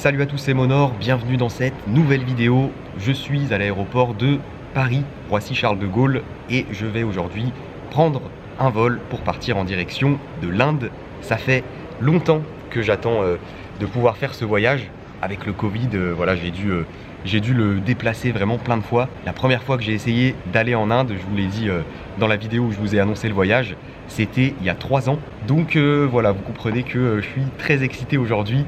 Salut à tous, c'est Monor, bienvenue dans cette nouvelle vidéo. Je suis à l'aéroport de Paris, Roissy-Charles de Gaulle, et je vais aujourd'hui prendre un vol pour partir en direction de l'Inde. Ça fait longtemps que j'attends de pouvoir faire ce voyage. Avec le Covid, voilà, j'ai dû le déplacer vraiment plein de fois. La première fois que j'ai essayé d'aller en Inde, je vous l'ai dit dans la vidéo où je vous ai annoncé le voyage, c'était il y a 3 ans. Donc voilà, vous comprenez que je suis très excité aujourd'hui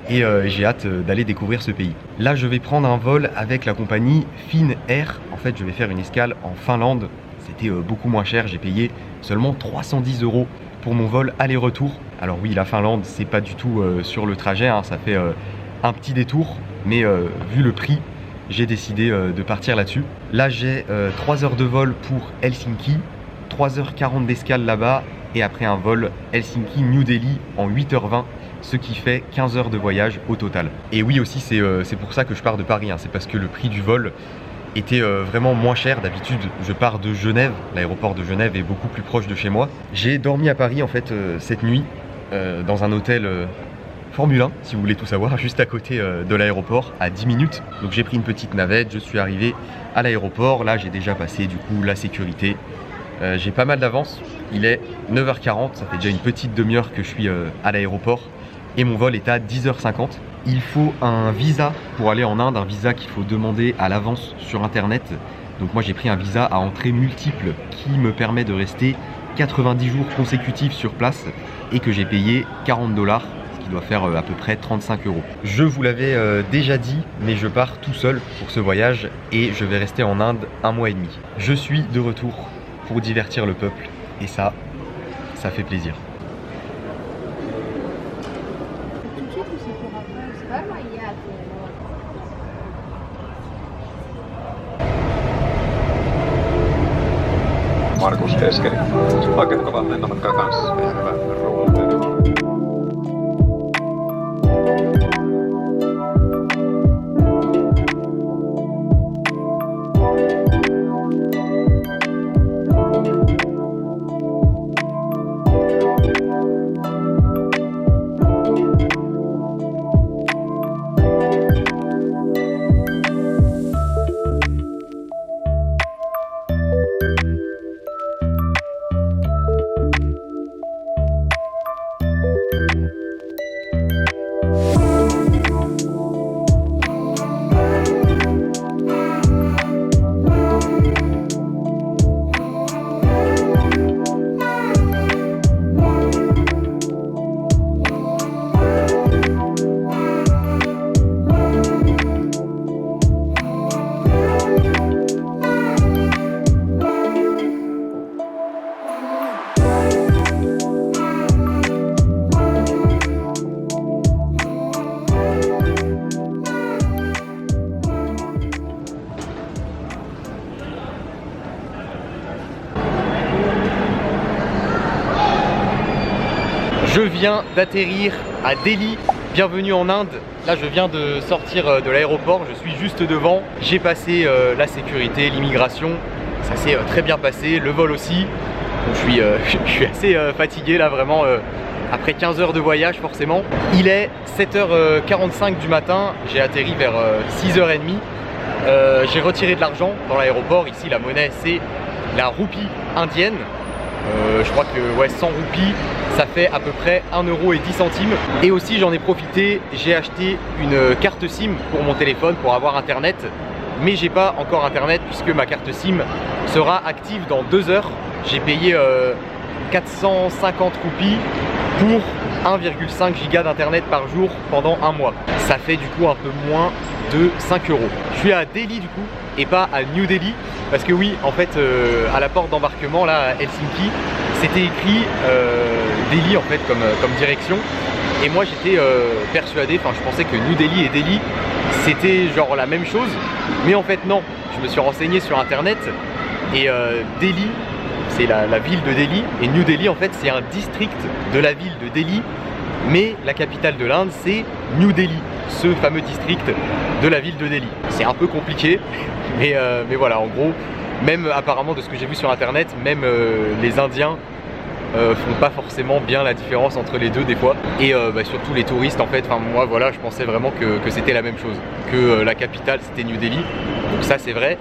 et j'ai hâte d'aller découvrir ce pays. Là, je vais prendre un vol avec la compagnie Finnair. En fait, je vais faire une escale en Finlande. C'était beaucoup moins cher, j'ai payé seulement 310 € pour mon vol aller-retour. Alors oui, la Finlande, c'est pas du tout sur le trajet, hein, ça fait un petit détour, mais vu le prix, j'ai décidé de partir là-dessus. Là, j'ai 3 heures de vol pour Helsinki, 3h40 d'escale là-bas, et après un vol Helsinki-New Delhi en 8h20, ce qui fait 15 heures de voyage au total. Et oui aussi, c'est pour ça que je pars de Paris, hein, c'est parce que le prix du vol était vraiment moins cher. D'habitude, je pars de Genève, l'aéroport de Genève est beaucoup plus proche de chez moi. J'ai dormi à Paris en fait cette nuit, dans un hôtel Formule 1, si vous voulez tout savoir, juste à côté de l'aéroport, à 10 minutes. Donc j'ai pris une petite navette, je suis arrivé à l'aéroport. Là, j'ai déjà passé du coup la sécurité. J'ai pas mal d'avance, il est 9h40, ça fait déjà une petite demi-heure que je suis à l'aéroport et mon vol est à 10h50. Il faut un visa pour aller en Inde, un visa qu'il faut demander à l'avance sur internet. Donc moi j'ai pris un visa à entrée multiple qui me permet de rester 90 jours consécutifs sur place et que j'ai payé 40 $, ce qui doit faire à peu près 35 €. Je vous l'avais déjà dit, mais je pars tout seul pour ce voyage et je vais rester en Inde 1 mois et demi. Je suis de retour pour divertir le peuple et ça fait plaisir. Markus keskeli. Oikein kovat lentomatkaa kanssa. Hyvä ruoan. Je viens d'atterrir à Delhi, bienvenue en Inde. Là je viens de sortir de l'aéroport, je suis juste devant. J'ai passé la sécurité, l'immigration, ça s'est très bien passé, le vol aussi. Donc, je suis assez fatigué là vraiment, après 15 heures de voyage forcément. Il est 7h45 du matin, j'ai atterri vers 6h30. J'ai retiré de l'argent dans l'aéroport, ici la monnaie c'est la roupie indienne. Je crois que ouais, 100 roupies, ça fait à peu près 1,10 €. Et aussi j'en ai profité, j'ai acheté une carte SIM pour mon téléphone pour avoir internet. Mais j'ai pas encore internet puisque ma carte SIM sera active dans 2 heures. J'ai payé 450 roupies pour 1,5 giga d'internet par jour pendant 1 mois. Ça fait du coup un peu moins de 5 €. Je suis à Delhi du coup et pas à New Delhi parce que oui, en fait à la porte d'embarquement là à Helsinki, c'était écrit Delhi en fait comme direction et moi j'étais persuadé, enfin je pensais que New Delhi et Delhi c'était genre la même chose, mais en fait non. Je me suis renseigné sur internet et Delhi c'est la ville de Delhi et New Delhi en fait c'est un district de la ville de Delhi, mais la capitale de l'Inde c'est New Delhi, ce fameux district de la ville de Delhi. C'est un peu compliqué, mais voilà, en gros, même apparemment de ce que j'ai vu sur internet, même les Indiens font pas forcément bien la différence entre les deux des fois. Et surtout les touristes en fait, enfin moi voilà, je pensais vraiment que c'était la même chose, que la capitale c'était New Delhi, donc ça c'est vrai,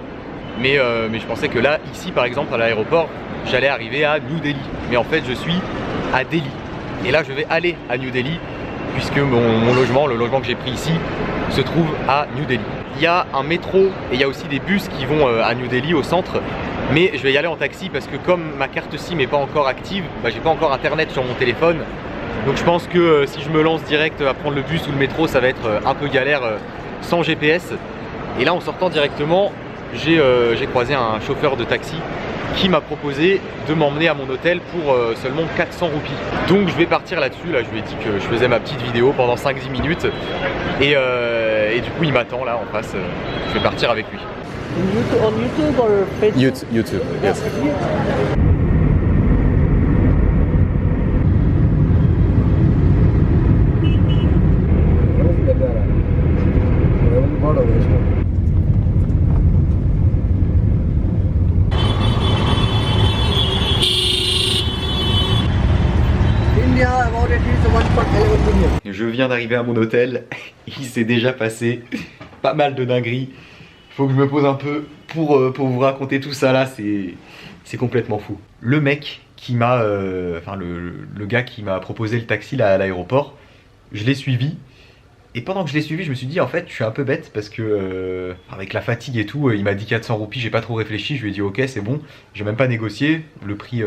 mais je pensais que là, ici par exemple à l'aéroport, j'allais arriver à New Delhi, mais en fait je suis à Delhi, et là je vais aller à New Delhi, puisque mon logement, le logement que j'ai pris ici, se trouve à New Delhi. Il y a un métro et il y a aussi des bus qui vont à New Delhi au centre, mais je vais y aller en taxi parce que comme ma carte SIM n'est pas encore active, j'ai pas encore internet sur mon téléphone, donc je pense que si je me lance direct à prendre le bus ou le métro, ça va être un peu galère sans GPS. Et là en sortant directement, j'ai croisé un chauffeur de taxi qui m'a proposé de m'emmener à mon hôtel pour seulement 400 roupies. Donc je vais partir là-dessus, là je lui ai dit que je faisais ma petite vidéo pendant 5-10 minutes et du coup il m'attend là en face, je vais partir avec lui. On YouTube or Facebook? YouTube, yes. Je viens d'arriver à mon hôtel, il s'est déjà passé pas mal de dingueries. Faut que je me pose un peu pour vous raconter tout ça là, c'est complètement fou. Le mec qui m'a, le gars qui m'a proposé le taxi là à l'aéroport, je l'ai suivi. Et pendant que je l'ai suivi, je me suis dit en fait je suis un peu bête parce que avec la fatigue et tout, il m'a dit 400 roupies, j'ai pas trop réfléchi, je lui ai dit ok c'est bon, j'ai même pas négocié, le prix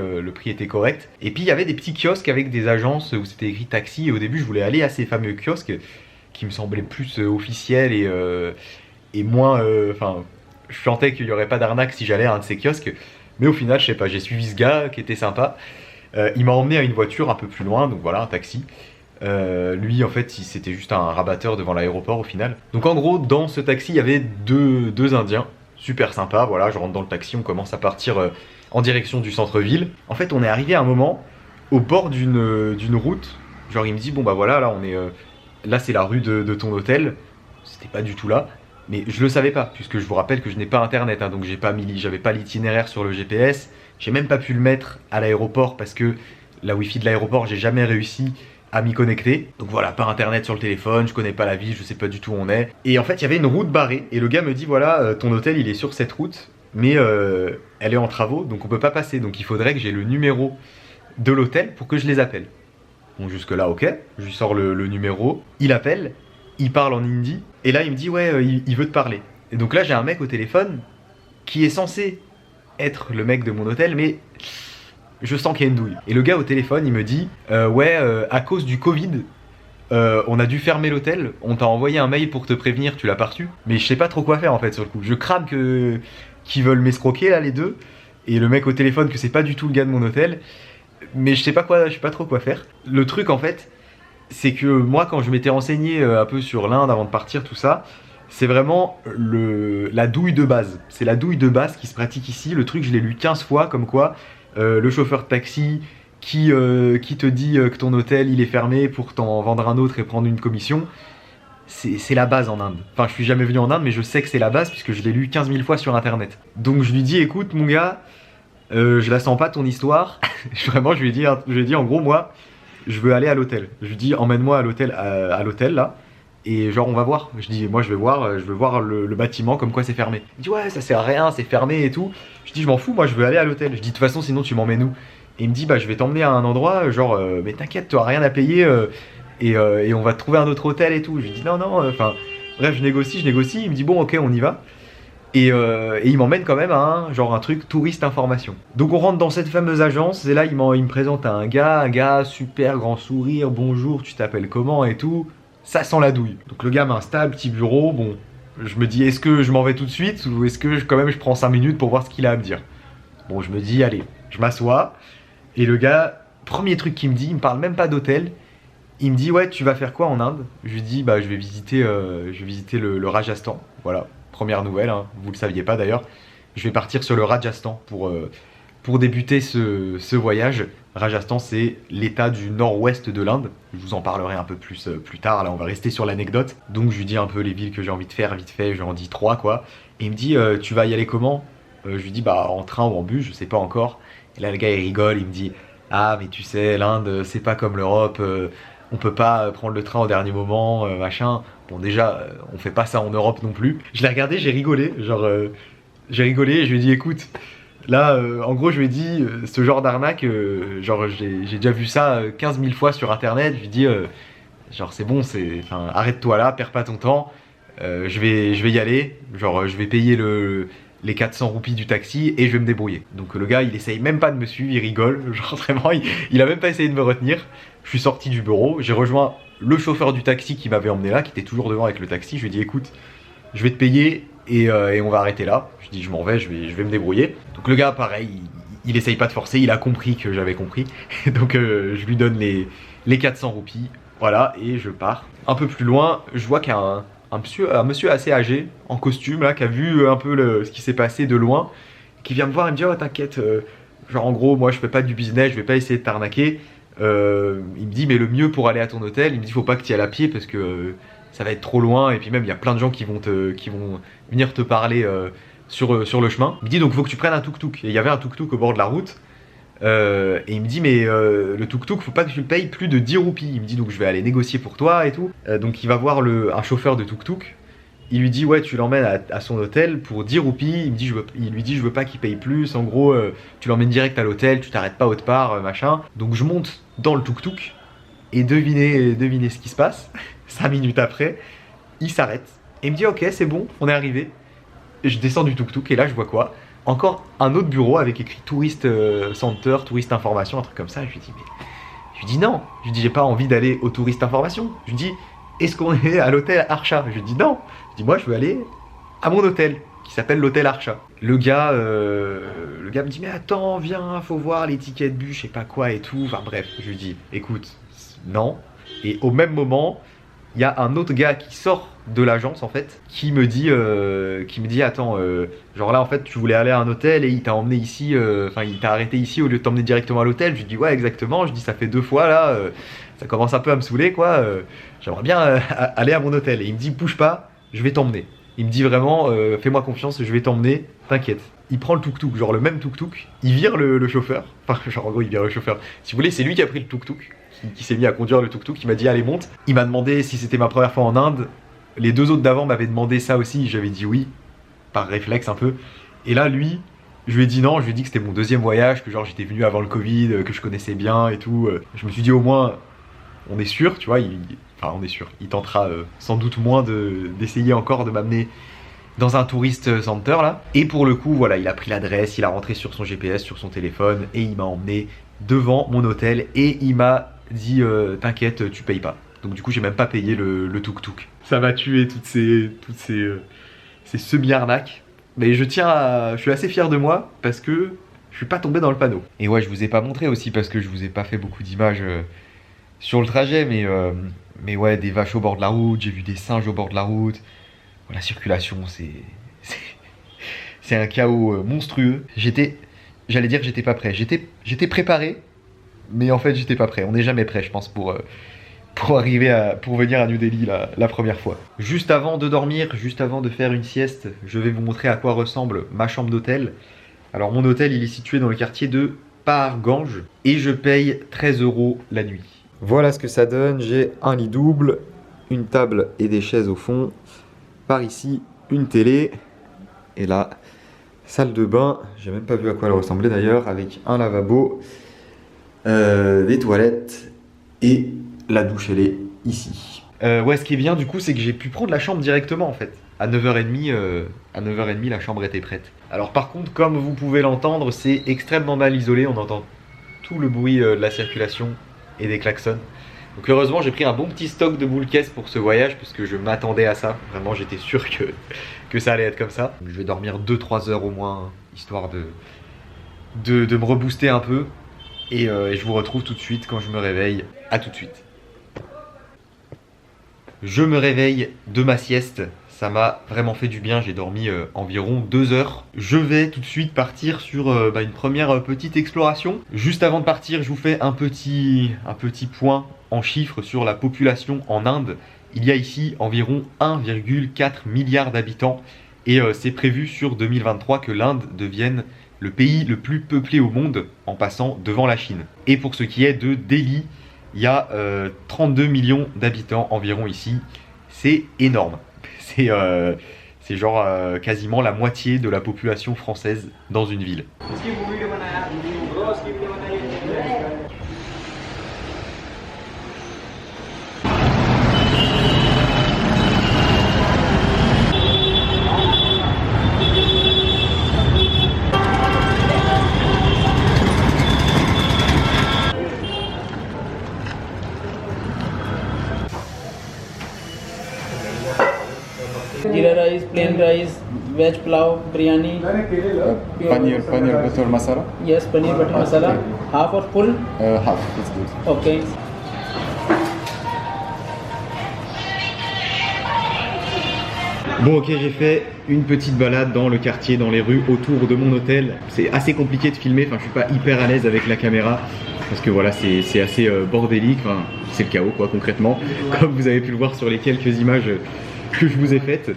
était correct. Et puis il y avait des petits kiosques avec des agences où c'était écrit taxi et au début je voulais aller à ces fameux kiosques qui me semblaient plus officiels et moins, je sentais qu'il y aurait pas d'arnaque si j'allais à un de ces kiosques. Mais au final je sais pas, j'ai suivi ce gars qui était sympa, il m'a emmené à une voiture un peu plus loin, donc voilà un taxi. Lui en fait c'était juste un rabatteur devant l'aéroport au final. Donc en gros dans ce taxi il y avait deux indiens super sympas, voilà je rentre dans le taxi, on commence à partir en direction du centre-ville. En fait on est arrivé à un moment au bord d'une route, genre il me dit bon bah voilà là on est là c'est la rue de ton hôtel, c'était pas du tout là, mais je le savais pas puisque je vous rappelle que je n'ai pas internet hein, donc j'avais pas l'itinéraire sur le GPS, j'ai même pas pu le mettre à l'aéroport parce que la wifi de l'aéroport j'ai jamais réussi à m'y connecter. Donc voilà, pas internet sur le téléphone, je connais pas la ville, je sais pas du tout où on est. Et en fait, il y avait une route barrée et le gars me dit voilà, ton hôtel il est sur cette route, mais elle est en travaux, donc on peut pas passer. Donc il faudrait que j'ai le numéro de l'hôtel pour que je les appelle. Bon, jusque là, ok, je lui sors le numéro, il appelle, il parle en hindi, et là il me dit ouais, il veut te parler. Et donc là, j'ai un mec au téléphone qui est censé être le mec de mon hôtel, mais je sens qu'il y a une douille. Et le gars au téléphone, il me dit à cause du Covid, on a dû fermer l'hôtel, on t'a envoyé un mail pour te prévenir, tu l'as pas reçu. Mais je sais pas trop quoi faire en fait sur le coup. Je crame qu'ils veulent m'escroquer là les deux. Et le mec au téléphone que c'est pas du tout le gars de mon hôtel. Mais je sais pas trop quoi faire. Le truc en fait, c'est que moi quand je m'étais renseigné un peu sur l'Inde avant de partir, tout ça, c'est vraiment la douille de base. C'est la douille de base qui se pratique ici. Le truc je l'ai lu 15 fois comme quoi le chauffeur de taxi qui te dit que ton hôtel il est fermé pour t'en vendre un autre et prendre une commission, c'est la base en Inde. Enfin je suis jamais venu en Inde mais je sais que c'est la base puisque je l'ai lu 15 000 fois sur internet. Donc je lui dis écoute mon gars, je la sens pas ton histoire. Vraiment je lui ai dit en gros moi je veux aller à l'hôtel. Je lui dis emmène-moi à l'hôtel là. Et genre on va voir, je dis moi je veux voir le bâtiment comme quoi c'est fermé. Il dit ouais ça sert à rien, c'est fermé et tout. Je dis je m'en fous, moi je veux aller à l'hôtel. Je dis de toute façon sinon tu m'emmènes où? Et il me dit bah je vais t'emmener à un endroit genre mais t'inquiète tu n'auras rien à payer et on va te trouver un autre hôtel et tout. Je lui dis non enfin bref je négocie, il me dit bon ok on y va. Et il m'emmène quand même à un truc touriste information. Donc on rentre dans cette fameuse agence et là il me présente à un gars super grand sourire, bonjour tu t'appelles comment et tout. Ça sent la douille. Donc le gars m'installe, petit bureau, bon, je me dis est-ce que je m'en vais tout de suite ou est-ce que quand même je prends 5 minutes pour voir ce qu'il a à me dire. Bon je me dis allez, je m'assois et le gars, premier truc qu'il me dit, il me parle même pas d'hôtel, il me dit ouais tu vas faire quoi en Inde? Je lui dis bah je vais visiter le Rajasthan, voilà, première nouvelle, hein. Vous le saviez pas d'ailleurs, je vais partir sur le Rajasthan pour débuter ce voyage. Rajasthan, c'est l'état du nord-ouest de l'Inde. Je vous en parlerai un peu plus tard. Là, on va rester sur l'anecdote. Donc, je lui dis un peu les villes que j'ai envie de faire, vite fait. J'en dis 3, quoi. Et il me dit, tu vas y aller comment? Je lui dis, bah, en train ou en bus, je sais pas encore. Et là, le gars, il rigole. Il me dit, ah mais tu sais, l'Inde c'est pas comme l'Europe, on peut pas prendre le train au dernier moment, machin. Bon déjà, on fait pas ça en Europe non plus. Je l'ai regardé, j'ai rigolé, genre j'ai rigolé et je lui ai dit écoute, là en gros je lui ai dit ce genre d'arnaque, genre j'ai déjà vu ça 15 000 fois sur internet, je lui ai dit genre c'est bon, enfin, arrête-toi là, perds pas ton temps, je vais y aller, genre je vais payer les 400 roupies du taxi et je vais me débrouiller. Donc le gars il essaye même pas de me suivre, il rigole, genre vraiment il a même pas essayé de me retenir. Je suis sorti du bureau, j'ai rejoint le chauffeur du taxi qui m'avait emmené là, qui était toujours devant avec le taxi. Je lui ai dit écoute, je vais te payer et on va arrêter là. Je dis je m'en vais, je vais me débrouiller. Donc le gars pareil, il essaye pas de forcer, il a compris que j'avais compris. Donc je lui donne les 400 roupies, voilà, et je pars. Un peu plus loin, je vois qu'il y a un monsieur assez âgé, en costume là, qui a vu un peu ce qui s'est passé de loin, qui vient me voir et me dit oh t'inquiète, genre en gros moi je fais pas du business, je vais pas essayer de t'arnaquer. Il me dit mais le mieux pour aller à ton hôtel, il me dit faut pas que tu y ailles à pied parce que ça va être trop loin et puis même il y a plein de gens qui vont venir te parler sur le chemin. Il me dit donc faut que tu prennes un tuk-tuk. Et il y avait un tuk-tuk au bord de la route. Et il me dit mais le tuk-tuk faut pas que tu le payes plus de 10 roupies. Il me dit donc je vais aller négocier pour toi et tout. Donc il va voir un chauffeur de tuk-tuk. Il lui dit ouais tu l'emmènes à son hôtel pour 10 roupies. Il lui dit je veux pas qu'il paye plus. En gros tu l'emmènes direct à l'hôtel, tu t'arrêtes pas autre part, machin. Donc je monte dans le tuk-tuk et devinez ce qui se passe. 5 minutes après, il s'arrête et il me dit ok c'est bon, on est arrivé. Et je descends du tuk-tuk et là je vois quoi? Encore un autre bureau avec écrit touriste center, touriste information, un truc comme ça. Je lui dis mais, je lui dis non, je lui dis j'ai pas envie d'aller au touriste information. Je lui dis est-ce qu'on est à l'hôtel Archa? Je lui dis non, je dis moi je veux aller à mon hôtel qui s'appelle l'hôtel Archa. Le gars me dit mais attends viens, faut voir les tickets de bus, je sais pas quoi et tout. Enfin bref, je lui dis écoute non. Et au même moment il y a un autre gars qui sort de l'agence en fait, qui me dit attends, genre là en fait tu voulais aller à un hôtel et il t'a emmené ici, enfin il t'a arrêté ici au lieu de t'emmener directement à l'hôtel. Je lui dis ouais exactement, je dis ça fait 2 fois là, ça commence un peu à me saouler quoi, j'aimerais bien aller à mon hôtel. Et il me dit bouge pas, je vais t'emmener. Il me dit vraiment fais-moi confiance, je vais t'emmener, t'inquiète. Il prend le tuk-tuk, genre le même tuk-tuk, il vire le chauffeur, enfin genre en gros il vire le chauffeur, si vous voulez c'est lui qui a pris le tuk-tuk, qui s'est mis à conduire le tuk-tuk, il m'a dit allez monte. Il m'a demandé si c'était ma première fois en Inde, les 2 autres d'avant m'avaient demandé ça aussi, j'avais dit oui, par réflexe un peu. Et là lui, je lui ai dit non, je lui ai dit que c'était mon 2e voyage, que genre j'étais venu avant le Covid, que je connaissais bien et tout. Je me suis dit au moins on est sûr, tu vois, enfin on est sûr, il tentera sans doute moins d'essayer encore de m'amener dans un tourist center là. Et pour le coup voilà, il a pris l'adresse, il a rentré sur son GPS, sur son téléphone et il m'a emmené devant mon hôtel et il m'a dit t'inquiète tu payes pas. Donc du coup j'ai même pas payé le tuk-tuk. Ça m'a tué toutes ces semi-arnaques. Mais je suis assez fier de moi parce que je suis pas tombé dans le panneau. Et ouais je vous ai pas montré aussi parce que je vous ai pas fait beaucoup d'images sur le trajet, mais ouais des vaches au bord de la route, j'ai vu des singes au bord de la route. La circulation c'est un chaos monstrueux. J'allais dire que j'étais pas prêt. J'étais préparé, mais en fait j'étais pas prêt. On n'est jamais prêt, je pense, pour venir à New Delhi la première fois. Juste avant de dormir, juste avant de faire une sieste, je vais vous montrer à quoi ressemble ma chambre d'hôtel. Alors mon hôtel, il est situé dans le quartier de Paharganj et je paye 13 € la nuit. Voilà ce que ça donne. J'ai un lit double, une table et des chaises au fond. Par ici, une télé. Et là, salle de bain, j'ai même pas vu à quoi elle ressemblait d'ailleurs, avec un lavabo, des toilettes et la douche elle est ici. Ouais, ce qui est bien du coup c'est que j'ai pu prendre la chambre directement en fait. À 9h30, la chambre était prête. Alors par contre, comme vous pouvez l'entendre, c'est extrêmement mal isolé, on entend tout le bruit de la circulation et des klaxons. Donc heureusement j'ai pris un bon petit stock de boules caisses pour ce voyage parce que je m'attendais à ça. Vraiment j'étais sûr que ça allait être comme ça. Donc, je vais dormir 2-3 heures au moins, histoire de me rebooster un peu. Et je vous retrouve tout de suite quand je me réveille. A tout de suite. Je me réveille de ma sieste. Ça m'a vraiment fait du bien, j'ai dormi environ 2 heures. Je vais tout de suite partir sur une première petite exploration. Juste avant de partir, je vous fais un petit point en chiffres sur la population en Inde. Il y a ici environ 1,4 milliard d'habitants et c'est prévu sur 2023 que l'Inde devienne le pays le plus peuplé au monde en passant devant la Chine. Et pour ce qui est de Delhi, il y a 32 millions d'habitants environ ici. C'est énorme. C'est genre quasiment la moitié de la population française dans une ville. Jeera rice, plain rice, veg pulao, biryani. Paneer butter masala. Yes, paneer butter masala. Half or full? Half, it's good. Okay. Bon ok, j'ai fait une petite balade dans le quartier, dans les rues autour de mon hôtel. C'est assez compliqué de filmer, enfin je suis pas hyper à l'aise avec la caméra parce que voilà c'est assez bordélique, enfin, c'est le chaos quoi concrètement, comme vous avez pu le voir sur les quelques images que je vous ai faites.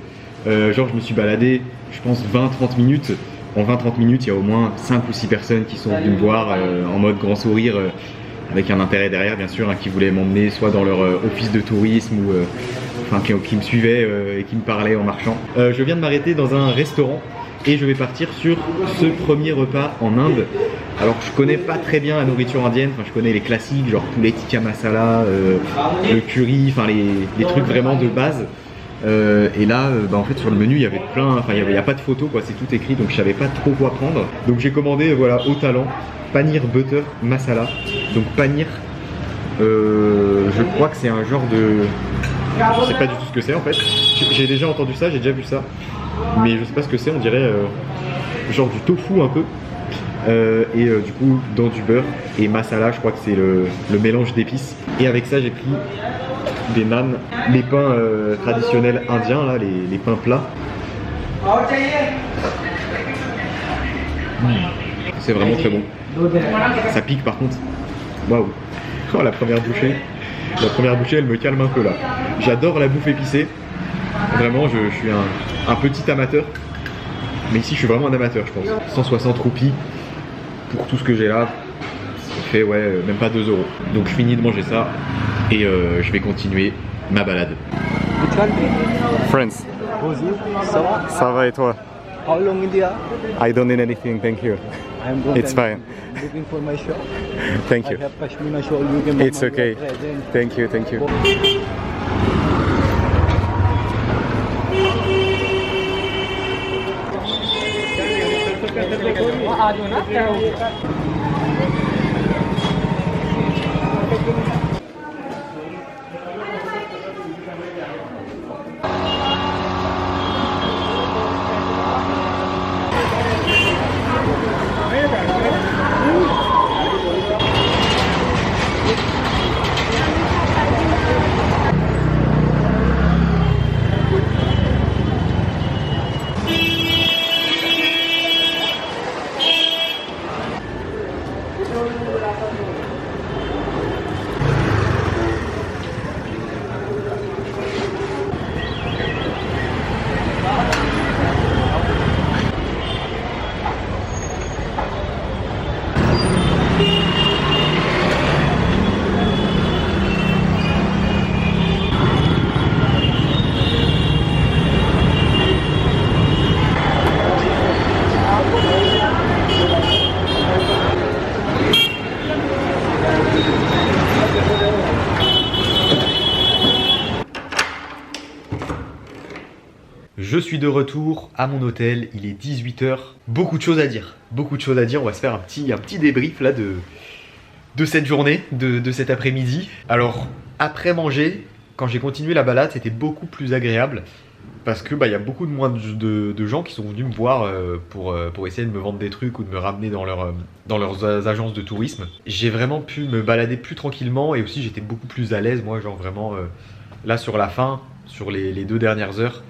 Genre je me suis baladé je pense 20-30 minutes. En 20-30 minutes il y a au moins 5 ou 6 personnes qui sont venues me voir en mode grand sourire avec un intérêt derrière bien sûr, hein, qui voulaient m'emmener soit dans leur office de tourisme ou enfin qui me suivaient et qui me parlaient en marchant. Je viens de m'arrêter dans un restaurant et je vais partir sur ce premier repas en Inde. Alors je connais pas très bien la nourriture indienne, enfin je connais les classiques genre poulet tikka masala, le curry, enfin les trucs vraiment de base. Et là, en fait sur le menu il y avait plein, enfin il y a pas de photos quoi, c'est tout écrit donc je savais pas trop quoi prendre. Donc j'ai commandé voilà au talent paneer butter masala. Donc paneer, je crois que c'est un genre de, je sais pas du tout ce que c'est en fait. J'ai déjà entendu ça, j'ai déjà vu ça, mais je sais pas ce que c'est. On dirait genre du tofu un peu. Et du coup dans du beurre et masala, je crois que c'est le mélange d'épices. Et avec ça j'ai pris des naans, les pains traditionnels indiens là, les pains plats. C'est vraiment très bon. Ça pique par contre. Waouh. Oh, la première bouchée elle me calme un peu là. J'adore la bouffe épicée. Vraiment je suis un petit amateur. Mais ici je suis vraiment un amateur je pense. 160 roupies pour tout ce que j'ai là. Ça fait ouais même pas 2 euros. Donc je finis de manger ça et je vais continuer ma balade. Friends. Ça va et toi? How long India? I don't need anything, thank you. I'm good. It's fine. Looking for my shop. Thank I you. have Pashmina shawl. You can It's buy okay. my present. Thank you, thank you. Je suis de retour à mon hôtel, il est 18 h. Beaucoup de choses à dire, on va se faire un petit débrief là de cette journée, de cet après-midi. Alors, après manger, quand j'ai continué la balade, c'était beaucoup plus agréable. Parce que y a beaucoup moins de gens qui sont venus me voir pour essayer de me vendre des trucs ou de me ramener dans leurs agences de tourisme. J'ai vraiment pu me balader plus tranquillement et aussi j'étais beaucoup plus à l'aise. Moi, genre vraiment, là sur la fin, sur les 2 dernières heures,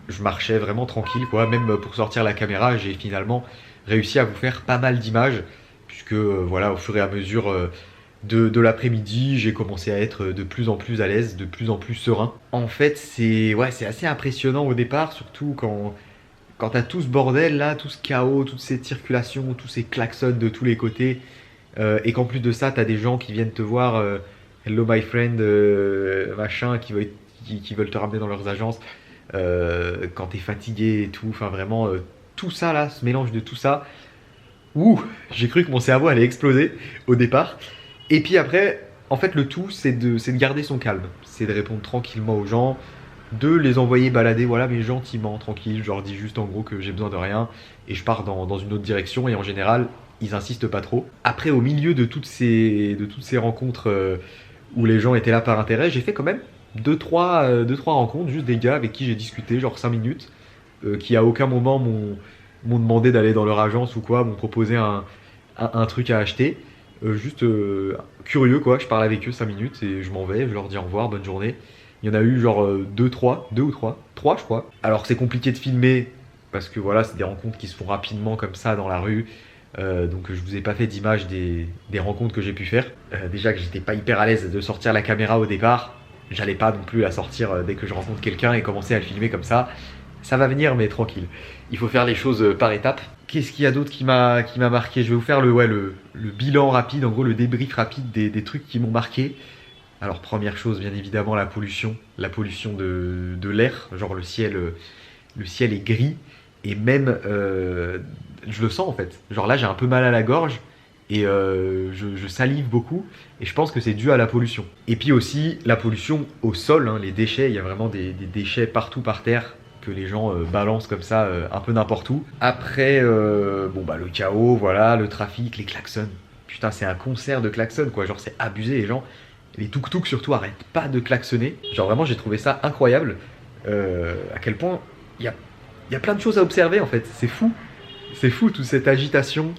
je marchais vraiment tranquille quoi. Même pour sortir la caméra, j'ai finalement réussi à vous faire pas mal d'images. Puisque voilà, au fur et à mesure de l'après-midi, j'ai commencé à être de plus en plus à l'aise, de plus en plus serein. En fait, c'est assez impressionnant au départ, surtout quand t'as tout ce bordel là, tout ce chaos, toutes ces circulations, tous ces klaxons de tous les côtés, et qu'en plus de ça, t'as des gens qui viennent te voir, hello my friend, machin, qui veulent te ramener dans leurs agences, quand t'es fatigué et tout, enfin vraiment, tout ça là, ce mélange de tout ça, ouh, j'ai cru que mon cerveau allait exploser au départ. Et puis après, en fait, le tout, c'est de garder son calme, c'est de répondre tranquillement aux gens, de les envoyer balader, voilà, mais gentiment, tranquille. Je leur dis juste en gros que j'ai besoin de rien et je pars dans une autre direction. Et en général, ils insistent pas trop. Après, au milieu de toutes ces rencontres où les gens étaient là par intérêt, j'ai fait quand même 2-3 rencontres, juste des gars avec qui j'ai discuté, genre 5 minutes, qui à aucun moment m'ont demandé d'aller dans leur agence ou quoi, m'ont proposé un truc à acheter. Juste curieux quoi, je parle avec eux 5 minutes et je m'en vais, je leur dis au revoir, bonne journée. Il y en a eu genre 2 ou 3 je crois. Alors c'est compliqué de filmer parce que voilà, c'est des rencontres qui se font rapidement comme ça dans la rue. Donc je vous ai pas fait d'image des rencontres que j'ai pu faire. Déjà que j'étais pas hyper à l'aise de sortir la caméra au départ. J'allais pas non plus la sortir dès que je rencontre quelqu'un et commencer à le filmer comme ça. Ça va venir mais tranquille. Il faut faire les choses par étapes. Qu'est-ce qu'il y a d'autre qui m'a marqué? Je vais vous faire le bilan rapide, en gros le débrief rapide des trucs qui m'ont marqué. Alors première chose, bien évidemment, la pollution de l'air, genre le ciel est gris et même je le sens en fait. Genre là j'ai un peu mal à la gorge et je salive beaucoup et je pense que c'est dû à la pollution. Et puis aussi la pollution au sol, hein, les déchets, il y a vraiment des déchets partout par terre que les gens balancent comme ça un peu n'importe où. Après bon bah le chaos, voilà, le trafic, les klaxons. Putain, c'est un concert de klaxons quoi, genre c'est abusé, les gens. Les tuk-tuk surtout arrêtent pas de klaxonner. Genre vraiment j'ai trouvé ça incroyable. À quel point il y a plein de choses à observer en fait. C'est fou. C'est fou toute cette agitation.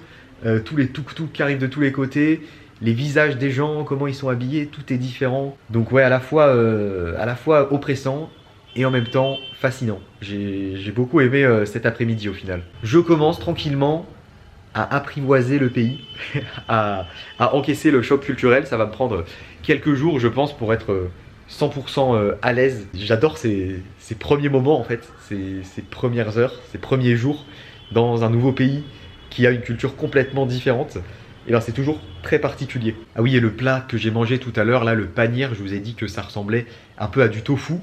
Tous les tuk-tuk qui arrivent de tous les côtés. Les visages des gens, comment ils sont habillés, tout est différent. Donc ouais, à la fois oppressant et en même temps fascinant. J'ai beaucoup aimé cet après-midi au final. Je commence tranquillement à apprivoiser le pays, à encaisser le choc culturel. Ça va me prendre quelques jours, je pense, pour être 100% à l'aise. J'adore ces premiers moments, en fait, ces premières heures, ces premiers jours dans un nouveau pays qui a une culture complètement différente. Et bien, c'est toujours très particulier. Ah oui, et le plat que j'ai mangé tout à l'heure, là, le paneer, je vous ai dit que ça ressemblait un peu à du tofu.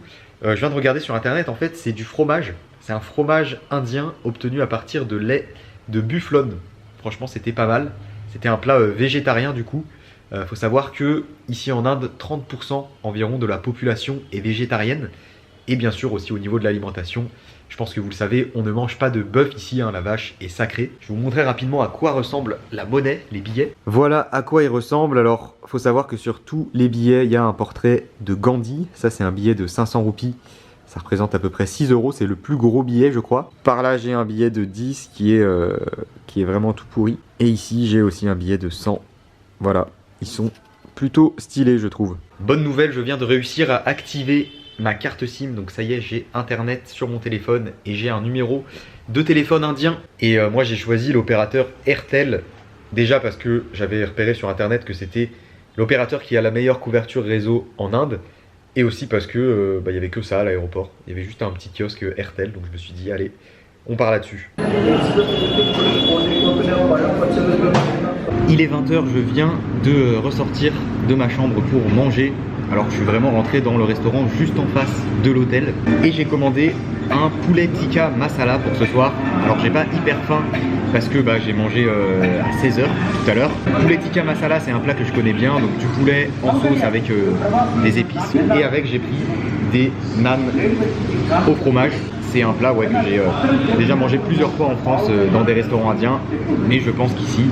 Je viens de regarder sur internet, en fait, c'est du fromage. C'est un fromage indien obtenu à partir de lait de bufflone. Franchement, c'était pas mal. C'était un plat végétarien du coup. Faut savoir que ici en Inde, 30% environ de la population est végétarienne. Et bien sûr aussi au niveau de l'alimentation. Je pense que vous le savez, on ne mange pas de bœuf ici, hein, la vache est sacrée. Je vais vous montrer rapidement à quoi ressemble la monnaie, les billets. Voilà à quoi ils ressemblent. Alors, faut savoir que sur tous les billets, il y a un portrait de Gandhi. Ça, c'est un billet de 500 roupies. Ça représente à peu près 6 €, c'est le plus gros billet je crois. Par là j'ai un billet de 10 qui est vraiment tout pourri. Et ici j'ai aussi un billet de 100. Voilà, ils sont plutôt stylés je trouve. Bonne nouvelle, je viens de réussir à activer ma carte SIM. Donc ça y est, j'ai internet sur mon téléphone et j'ai un numéro de téléphone indien. Et moi j'ai choisi l'opérateur Airtel. Déjà parce que j'avais repéré sur internet que c'était l'opérateur qui a la meilleure couverture réseau en Inde. Et aussi parce que il y avait que ça à l'aéroport. Il y avait juste un petit kiosque Airtel, donc je me suis dit allez, on part là-dessus. Il est 20 h, je viens de ressortir de ma chambre pour manger. Alors je suis vraiment rentré dans le restaurant juste en face de l'hôtel. Et j'ai commandé un poulet tikka masala pour ce soir. Alors j'ai pas hyper faim parce que j'ai mangé à 16 h tout à l'heure. Poulet tikka masala, c'est un plat que je connais bien. Donc du poulet en sauce avec des épices. Et avec j'ai pris des naan au fromage. C'est un plat que j'ai déjà mangé plusieurs fois en France dans des restaurants indiens. Mais je pense qu'ici,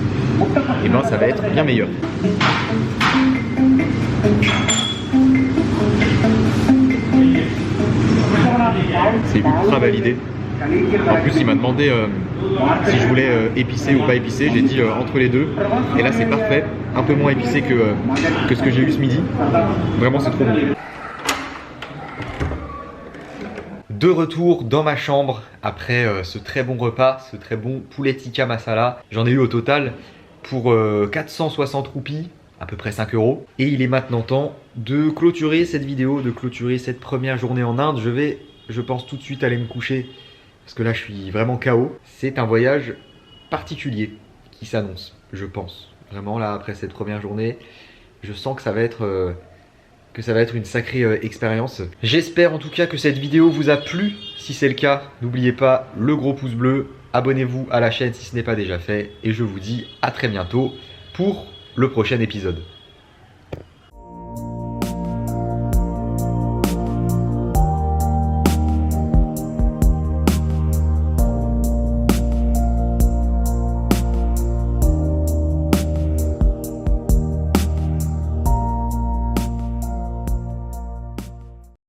ça va être bien meilleur. C'est ultra validé. En plus il m'a demandé si je voulais épicé ou pas épicé. J'ai dit entre les deux. Et là c'est parfait. Un peu moins épicé que ce que j'ai eu ce midi. Vraiment c'est trop bon. De retour dans ma chambre après ce très bon repas, ce très bon poulet tikka masala. J'en ai eu au total pour 460 roupies, à peu près 5 €. Et il est maintenant temps de clôturer cette vidéo, de clôturer cette première journée en Inde. Je vais, je pense, tout de suite aller me coucher parce que là je suis vraiment KO. C'est un voyage particulier qui s'annonce, je pense. Vraiment là, après cette première journée, je sens que ça va être une sacrée expérience. J'espère en tout cas que cette vidéo vous a plu. Si c'est le cas, n'oubliez pas le gros pouce bleu. Abonnez-vous à la chaîne si ce n'est pas déjà fait. Et je vous dis à très bientôt pour le prochain épisode.